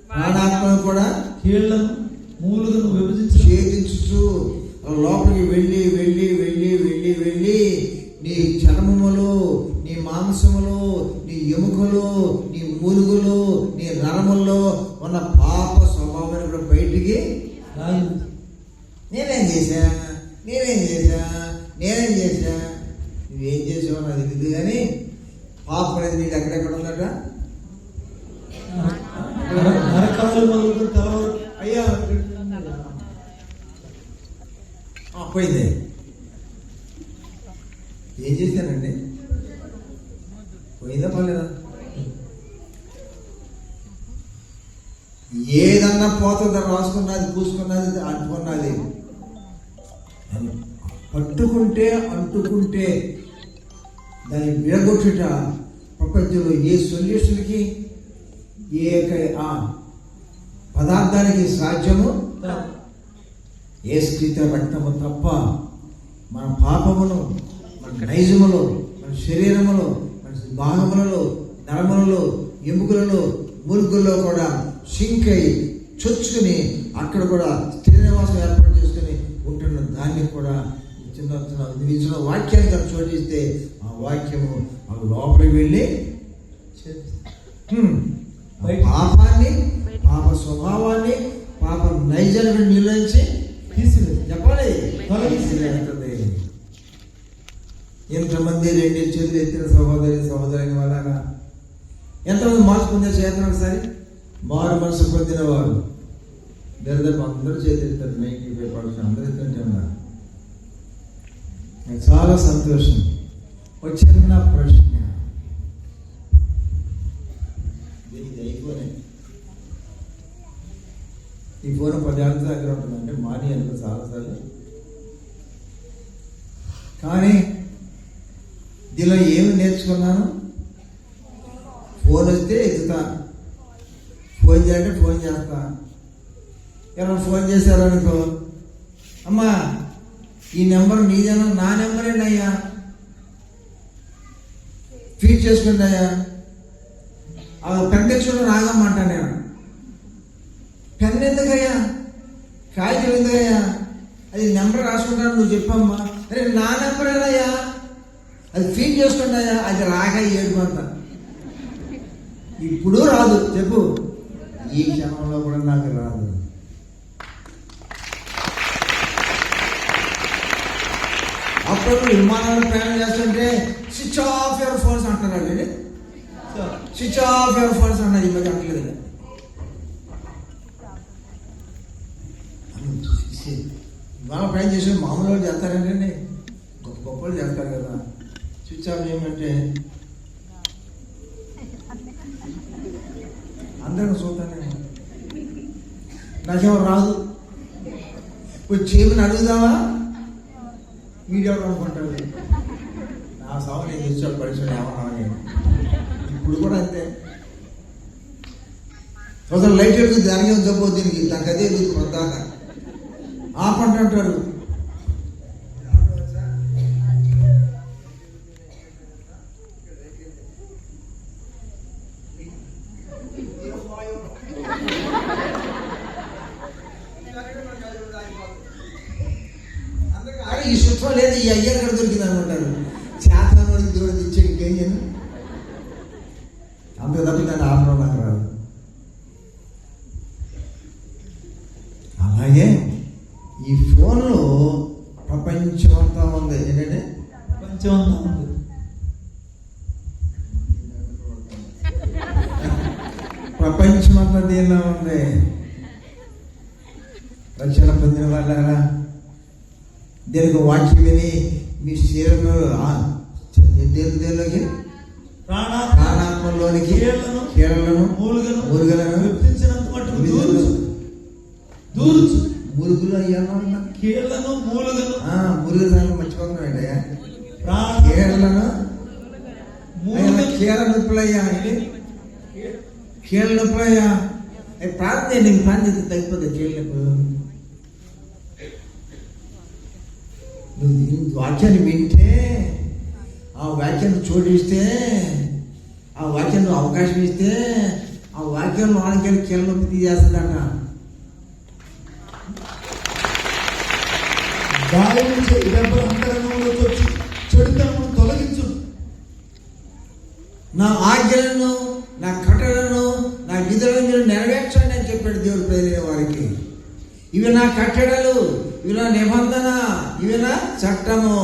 ప్రాణాత్మను కూడా కీళ్లను మూలుగను ఛేదించుచు లోపలికి వెళ్ళి వెళ్ళి వెళ్ళి వెళ్ళి వెళ్ళి నీ చర్మములు, నీ మాంసములు, నీ ఎముకలు, నీ మూలుగులు, నీ నరముల్లో ఉన్న పాప స్వభావాన్ని కూడా బయటికి నేనేం చేశా నువ్వేం చేసావు నాకు తెలియదు, కానీ పాపం అనేది నీకు ఎక్కడెక్కడ ఉందట. అయ్యా పోయింది. ఏం చేశానండి? పోయిందా పోలేదా? ఏదన్నా పోతుందా? రాసుకున్నది, పూసుకున్నది, అంటుకున్నది అంటుకుంటే దాన్ని విడగొట్టుట ప్రపంచంలో ఏ సొల్యూషన్కి, ఏ పదార్థానికి సాధ్యము ఏ స్థితి రక్తము తప్ప మన పాపమును, మన నైజములో, మన శరీరములో, మన భాగములలో, నరములలో, ఎముకలలో, మురుగుల్లో కూడా సింక్ అయి చొచ్చుకుని అక్కడ కూడా స్థిర నివాసం ఏర్పాటు చేసుకుని ఉంటున్న దాన్ని కూడా చిన్న వాక్యాన్ని కనుక చోటిస్తే ఆ వాక్యము లోపలికి వెళ్ళి పాపాన్ని, పాప స్వభావాన్ని, పాప నైజాన్ని నిలిచి చెప్పాలి తొలగిస్తుంది. ఎంతమంది రెండు చేతులు ఎత్తిన సహోదరి వాళ్ళగా ఎంతమంది మార్పు పొందే చేతను ఒకసారి మారు మనసు పొందిన వారు దరిదాపు అందరూ చేతులు ఎత్తారు. 95% అందరూ ఎత్తుంటే ఉన్నారు. నాకు చాలా సంతోషం. ఒక చిన్న ప్రశ్న, దీనికి అయిపోయి ఈ ఫోన్ 10 ఏళ్ళ దగ్గర ఉంటుందంటే మాని అనుకో చాలాసార్లు, కానీ దీనిలో ఏమి నేర్చుకున్నాను? ఫోన్ వస్తే ఎత్తుతా, ఫోన్ చేయాలంటే ఫోన్ చేస్తా. ఎవరైనా ఫోన్ చేశారనుకో, అమ్మా ఈ నెంబర్ నీదేనా? నా నెంబరేనయ్యా, ఫీడ్ చేసుకుంటాయా, పెన్ తెచ్చుకుంటే రాగమ్మంటా. నేను పెన్ ఎందుకయ్యా, కాగితం ఎందుకయ్యా, అది నెంబర్ రాసుకుంటాను, నువ్వు చెప్పమ్మా. అరే నా నెంబరేనయ్యా, అది ఫీడ్ చేసుకుంటాయా, అది రాగా ఏడుకుంటా. ఇప్పుడు రాదు, చెప్పు, ఈ క్షణంలో కూడా నాకు రాదు. అప్పుడు విమానాలు ప్రయాణం చేస్తుంటే స్విచ్ ఆఫ్ యువర్ ఫోన్స్ అంటున్నారు. స్విచ్ ఆఫ్ యువర్ ఫోన్స్ అన్నారు. ఈ మధ్య అంటలేదు. విమాన ప్రయాణం చేసే మామూలు వాళ్ళు చేస్తారంటే గొప్ప గొప్ప వాళ్ళు చేస్తారు కదా. స్విచ్ ఆఫ్ చేయమంటే అందరూ చూస్తానే, నాకేమో రాదు. కొంచెం చేయమని అడుగుదామా, వీడియో అనుకుంటాడు. నా సాగు నేను ఇచ్చాడు పరిశ్రమ ఏమన్నా. ఇప్పుడు కూడా అంతే. ఒకసారి లైట్ వెళ్తుంది, దానికి జబ్బు, దీనికి దానికి అదే దాకా ఆపంటారు. ఈ సుఖం లేదు, ఈ అయ్యారు ఇక్కడ దొరికింది అనుకుంటారు. చేతనానికి దూరం ఇచ్చే ఇంకేం చేయను. అంతే తప్ప దాన్ని ఆపడం నాకు రాదు. అలాగే ఈ ఫోన్లో ప్రపంచమంతా ఉంది. ఏంటంటే ప్రపంచమంతా ఉంది. ప్రపంచమంతా దీనిలో ఉంది. రక్షణ పొందిన వాళ్ళ దీనికి వాక్యం విని మీ శరీరంలో దేనిలోకి, ప్రాణాత్మలోనికి కీళ్లను మురుగులను మురుగులు అయ్యాను. కీళ్లను మూలుగను మురుగు దాన్ని మర్చిపోతున్నాడు. కీళ్లను కీళ్ళ నొప్పులయ్యా, కీళ్ళ నొప్పులయ్యా. ప్రార్థన నీకు ప్రార్థన తగ్గిపోతుంది. కీళ్ళకు నువ్వు వాక్యాన్ని వింటే, ఆ వాక్యాన్ని చోటిస్తే, ఆ వాక్యాన్ని అవకాశం ఇస్తే, వాక్యం లోనికి కీళ్ళ నొప్పి తీసేస్తుందంట. గాయం చేయి దెబ్బలు అంతరంగంలోకి వచ్చి చెడుతనమును తొలగించు. నా ఆజ్ఞలను, నా కట్టడలను, నా విధులను మీరు నెరవేర్చండి అని చెప్పాడు దేవుడు ప్రేరిన వారికి. ఇవి నా కట్టడలు, ఇవి నా నిబంధన, ఇవి నా చట్టము,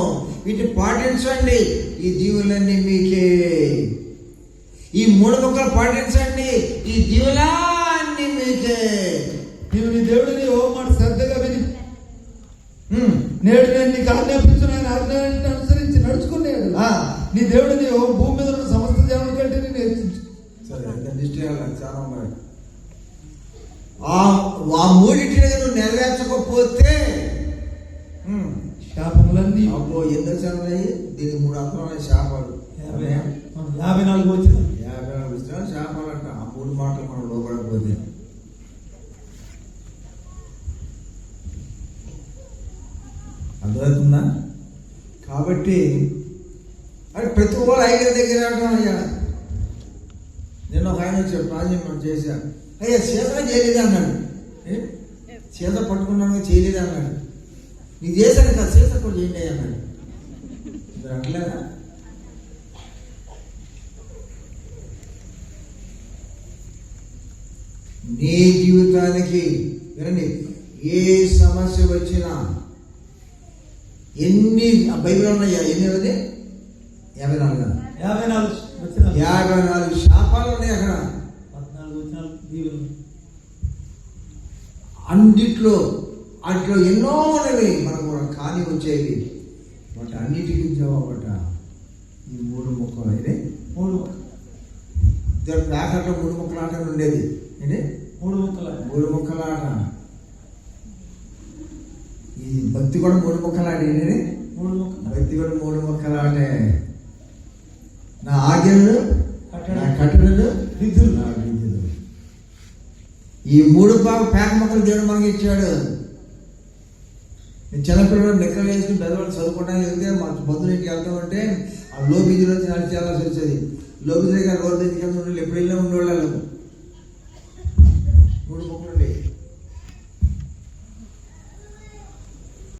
వీటిని పాటించండి, ఈ దీవులన్నీ మీకే. ఈ 3 ముక్కలు పాటించండి, ఈ దీవులన్నీ మీకే. నీవు నీ దేవుడిని ఓ మాట శ్రద్ధగా విని నేడు నేను నీకు ఆజ్ఞాపించిన ఆయన ఆజ్ఞాన్ని అనుసరించి నడుచుకున్నాడు. నీ దేవుడిని ఓ భూమి మీద ఉన్న సమస్త జనం కంటే నేను హెచ్చించు. చాలా మరి ఆ మూడింటిని నువ్వు నెరవేర్చకపోతే శాపములన్నీ అబ్బో ఎందుకు చదవాలి? దీనికి 3 అర్థమైన శాపాలు. 54 వచ్చిన 54 ఇస్తాను శాపాలు అంట. ఆ 3 మాటలు మనం లోపడకపోతే అర్థమవుతుందా? కాబట్టి అది ప్రతి ఒక్కరు ఆయన దగ్గర అయ్యా. నేను ఒక ఆయన వచ్చాడు, ప్రాజెక్ట్ చేశా. అయ్యా సీత చేయలేదు అన్నాడు. సీత పట్టుకున్నాను చేయలేదు అన్నాడు. నీకు చేశాను కదా, సీత కూడా చేయండి అన్నాడు. మీరు అట్లేదా? నీ జీవితానికి వినండి, ఏ సమస్య వచ్చినా ఎన్ని బైబిల్ ఉన్నాయా? ఎన్ని ఉంది? 54 శాపాలు ఉన్నాయి అక్కడ. 14 వచనాలు దీవెనలు. అన్నిట్లో ఎన్నో ఉన్నవి మనకు కానీ వచ్చేవి. వాటి అన్నిటికీ జవాబట ఈ 3 ముక్కలు. అయితే 3 ప్యాకెట్లో 3 ముక్కల ఆట ఉండేది. ఏంటి? 3 ముక్కల ఆట. ఈ భక్తి కూడా 3 ముక్కల ఆట. ఏంటి? భక్తి కూడా 3 ముక్కల ఆటే. నా ఆజ్ఞలు, నా కట్టడలు, విధులు, నా విధులు. ఈ 3 పేక మొక్కలు దేవుడు మనకి ఇచ్చాడు. నేను చిన్నపిల్లలు లెక్కలు వేసుకుని పెద్దవాళ్ళు చదువుకోవడానికి వెళ్తే మా బంధువుల ఇంటికి వెళ్తామంటే ఆ లో బీజీలో వచ్చి నడిచి వెళ్ళాల్సి వచ్చేది. లో బీజీ దగ్గర రోడ్డు దగ్గరికి వెళ్తే ఎప్పుడు వెళ్ళినా ఉండేవాళ్ళు. 3 ముక్కలు ఉండేవి.